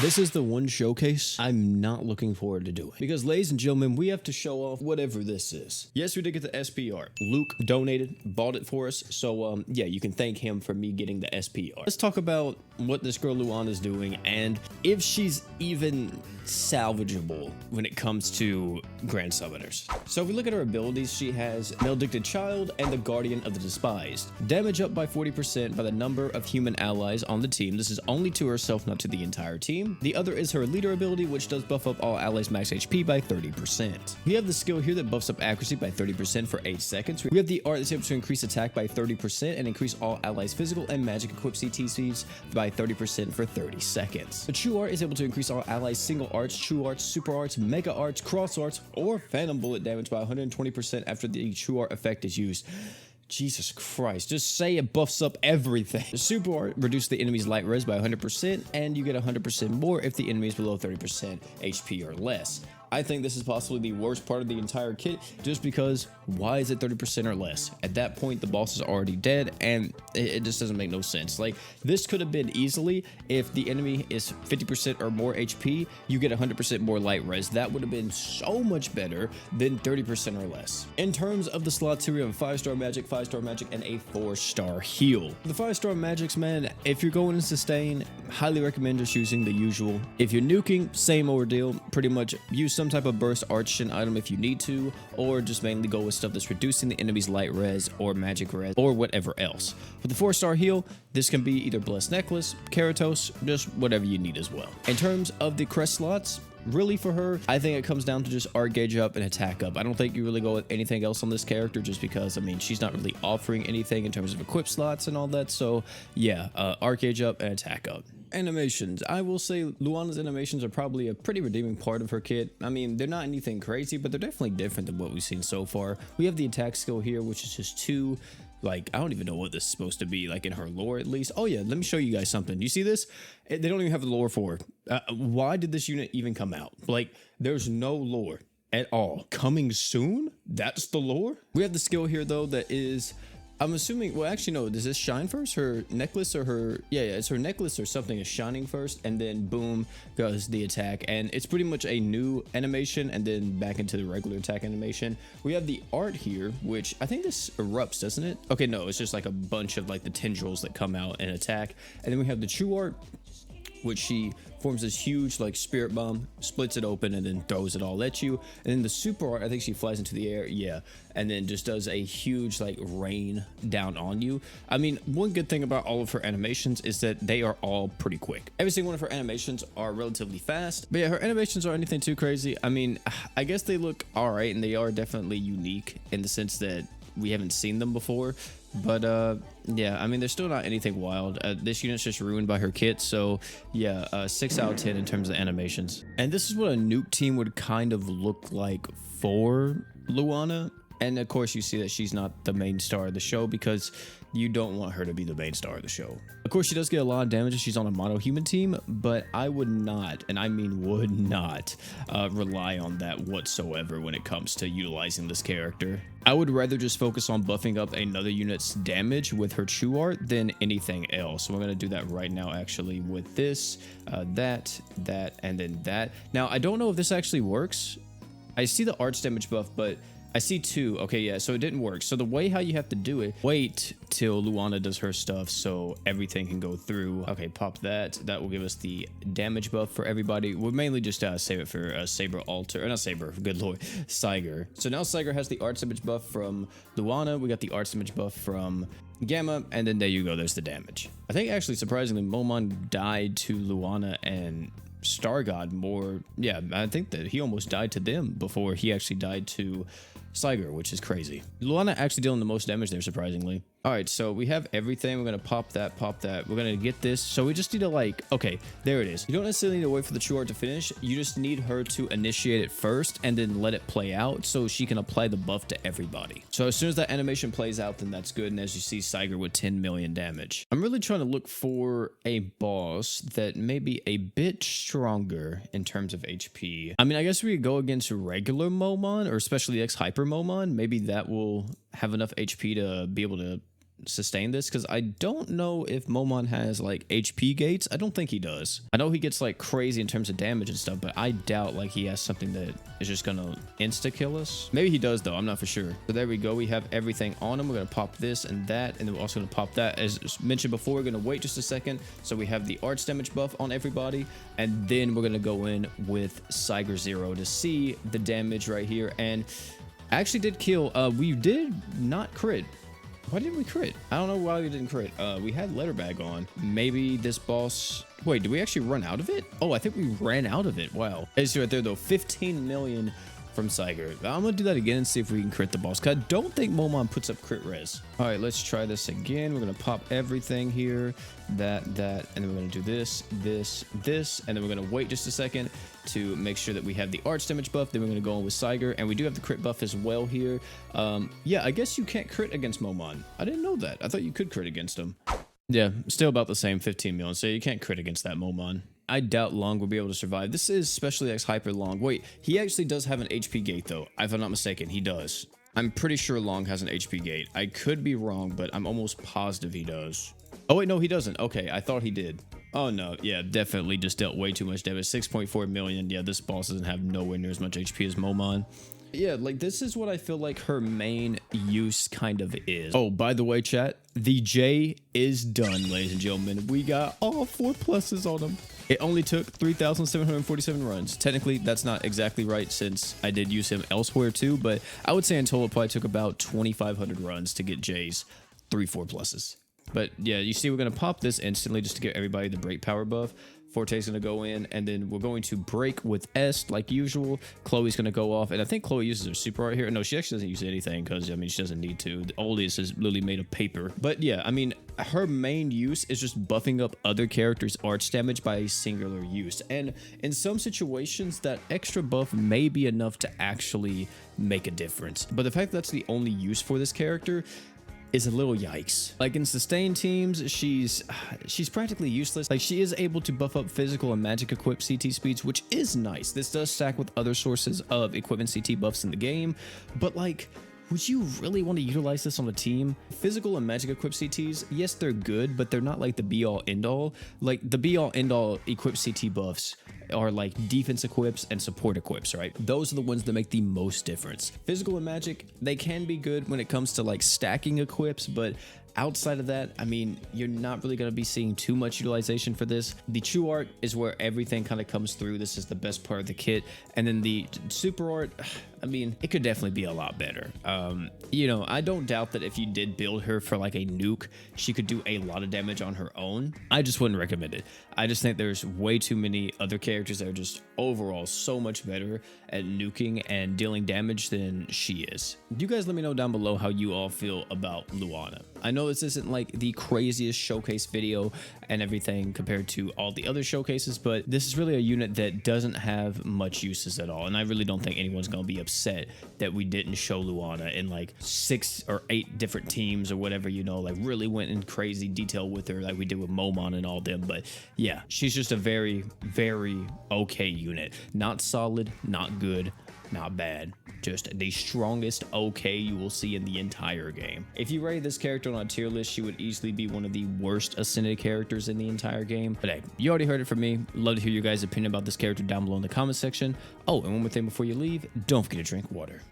This is the one showcase I'm not looking forward to doing. Because, ladies and gentlemen, we have to show off whatever this is. Yes, we did get the SP art. Luke donated, bought it for us. So, yeah, you can thank him for me getting the SP art. Let's talk about what this girl Luana is doing and if she's even salvageable when it comes to Grand Summoners. So if we look at her abilities, she has Maledicted Child and the Guardian of the Despised. Damage up by 40% by the number of human allies on the team. This is only to herself, not to the entire team. The other is her leader ability, which does buff up all allies max HP by 30%. We have the skill here that buffs up accuracy by 30% for 8 seconds. We have the art that's able to increase attack by 30% and increase all allies physical and magic equipped CTCs by 30% for 30 seconds. The true art is able to increase all allies single arts, true arts, super arts, mega arts, cross arts, or phantom bullet damage by 120% after the true art effect is used. Jesus Christ, just say it buffs up everything. The super art reduces the enemy's light res by 100%, and you get 100% more if the enemy is below 30% HP or less. I think this is possibly the worst part of the entire kit, just because why is it 30% or less? At that point, the boss is already dead, and it just doesn't make no sense. Like, this could have been easily, if the enemy is 50% or more HP, you get 100% more light res. That would have been so much better than 30% or less. In terms of the slots here, we have a 5-star magic, 5-star magic, and a 4-star heal. The 5-star magics, man, if you're going to sustain, highly recommend just using the usual. If you're nuking, same ordeal, pretty much use some type of burst archon item if you need to, or just mainly go with stuff that's reducing the enemy's light res or magic res or whatever else. For the 4-star heal, this can be either Blessed Necklace, Keratos, just whatever you need as well. In terms of the crest slots, really for her, I think it comes down to just art gauge up and attack up. I don't think you really go with anything else on this character, just because, I mean, she's not really offering anything in terms of equip slots and all that. So yeah, art gauge up and attack up. Animations. I will say Luana's animations are probably a pretty redeeming part of her kit. I mean, they're not anything crazy, but they're definitely different than what we've seen so far. We have the attack skill here, which is just 2. Like, I don't even know what this is supposed to be, like in her lore at least. Oh yeah, let me show you guys something. You see this? They don't even have the lore for it. Why did this unit even come out? Like, there's no lore at all. Coming soon? That's the lore? We have the skill here though that is, I'm assuming, well, actually, no, does this shine first? Her necklace or her, yeah, it's her necklace or something is shining first, and then boom goes the attack. And it's pretty much a new animation and then back into the regular attack animation. We have the art here, which I think this erupts, doesn't it? Okay, no, it's just like a bunch of like the tendrils that come out and attack. And then we have the true art, which she forms this huge like spirit bomb, splits it open, and then throws it all at you. And then the super art, I think she flies into the air, yeah, and then just does a huge like rain down on you. I mean, one good thing about all of her animations is that they are all pretty quick. Every single one of her animations are relatively fast, but yeah, her animations aren't anything too crazy. I mean, I guess they look all right, and they are definitely unique in the sense that we haven't seen them before. But yeah, I mean, they're still not anything wild. This unit's just ruined by her kit, so yeah, 6 out of 10 in terms of animations. And this is what a nuke team would kind of look like for Luana. And of course, you see that she's not the main star of the show because you don't want her to be the main star of the show. Of course, she does get a lot of damage if she's on a mono human team, but I would not, and I mean would not, rely on that whatsoever when it comes to utilizing this character. I would rather just focus on buffing up another unit's damage with her true art than anything else. So we're going to do that right now, actually, with this, that, and then that. Now, I don't know if this actually works. I see the arts damage buff, but I see 2. Okay, yeah, so it didn't work. So the way how you have to do it, wait till Luana does her stuff so everything can go through. Okay, pop that. That will give us the damage buff for everybody. We'll mainly just save it for Saber Alter, or not Saber, good lord, Saiger. So now Saiger has the arts damage buff from Luana. We got the arts damage buff from Gamma, and then there you go, there's the damage. I think actually, surprisingly, Momon died to Luana and Star God more. Yeah, I think that he almost died to them before he actually died to Saiger, which is crazy. Luana actually dealing the most damage there, surprisingly. All right, so we have everything. We're going to pop that, pop that. We're going to get this. So we just need to like, okay, there it is. You don't necessarily need to wait for the true art to finish. You just need her to initiate it first and then let it play out so she can apply the buff to everybody. So as soon as that animation plays out, then that's good. And as you see, Saiger with 10 million damage. I'm really trying to look for a boss that may be a bit stronger in terms of HP. I mean, I guess we could go against regular Momon, or especially X Hyper Momon. Maybe that will have enough HP to be able to sustain this, because I don't know if Momon has like HP gates. I don't think he does. I know he gets like crazy in terms of damage and stuff, but I doubt like he has something that is just gonna insta kill us. Maybe he does though, I'm not for sure. So there we go, we have everything on him. We're gonna pop this and that, and then we're also gonna pop that. As mentioned before, we're gonna wait just a second so we have the arts damage buff on everybody, and then we're gonna go in with Siger 0 to see the damage right here. And actually did kill, we did not crit. Why didn't we crit? I don't know why we didn't crit. We had letter bag on. Maybe this boss... Wait, did we actually run out of it? Oh, I think we ran out of it. Wow. It's right there though. 15 million from Siger. I'm gonna do that again and see if we can crit the boss, because I don't think Momon puts up crit res. All right, let's try this again. We're gonna pop everything here, that, and then we're gonna do this, and then we're gonna wait just a second to make sure that we have the arch damage buff. Then we're gonna go in with Siger, and we do have the crit buff as well here. Yeah, I guess you can't crit against Momon. I didn't know that. I thought you could crit against him. Yeah, still about the same 15 million, so you can't crit against that Momon. I doubt Long will be able to survive. This is Specially X Hyper Long. Wait, he actually does have an HP gate though. If I'm not mistaken, he does. I'm pretty sure Long has an HP gate. I could be wrong, but I'm almost positive he does. Oh wait, no, he doesn't. Okay, I thought he did. Oh no, yeah, definitely just dealt way too much damage. 6.4 million. Yeah, this boss doesn't have nowhere near as much HP as Momon. Yeah, like this is what I feel like her main use kind of is. Oh, by the way, chat, the J is done, ladies and gentlemen. We got all 4 pluses on him. It only took 3,747 runs. Technically, that's not exactly right since I did use him elsewhere too, but I would say in total it probably took about 2,500 runs to get J's 3-4 pluses. But yeah, you see we're going to pop this instantly just to give everybody the break power buff. Forte's going to go in, and then we're going to break with S like usual. Chloe's going to go off, and I think Chloe uses her super art here. No, she actually doesn't use anything because, I mean, she doesn't need to. The oldest is literally made of paper. But yeah, I mean, her main use is just buffing up other characters' arch damage by a singular use. And in some situations, that extra buff may be enough to actually make a difference. But the fact that that's the only use for this character is a little yikes. Like in sustain teams, she's practically useless. Like she is able to buff up physical and magic equipped CT speeds, which is nice. This does stack with other sources of equipment CT buffs in the game, but like, would you really want to utilize this on a team? Physical and magic equipped CTs, yes, they're good, but they're not like the be all end all. Like the be all end all equipped CT buffs are like defense equips and support equips, right? Those are the ones that make the most difference. Physical and magic, they can be good when it comes to like stacking equips, but outside of that, I mean, you're not really going to be seeing too much utilization for this. The true art is where everything kind of comes through. This is the best part of the kit. And then the super art, I mean, it could definitely be a lot better. You know, I don't doubt that if you did build her for like a nuke, she could do a lot of damage on her own. I just wouldn't recommend it. I just think there's way too many other characters that are just overall so much better at nuking and dealing damage than she is. You guys let me know down below how you all feel about Luana. I know this isn't like the craziest showcase video and everything compared to all the other showcases, but this is really a unit that doesn't have much uses at all. And I really don't think anyone's going to be upset that we didn't show Luana in like 6 or 8 different teams or whatever, you know, like really went in crazy detail with her like we did with Momon and all them. But yeah, she's just a very, very okay unit. Not solid, not good, not bad. Just the strongest okay you will see in the entire game. If you rate this character on a tier list, she would easily be one of the worst ascended characters in the entire game. But hey, you already heard it from me. Love to hear your guys' opinion about this character down below in the comment section. Oh, and one more thing before you leave, don't forget to drink water.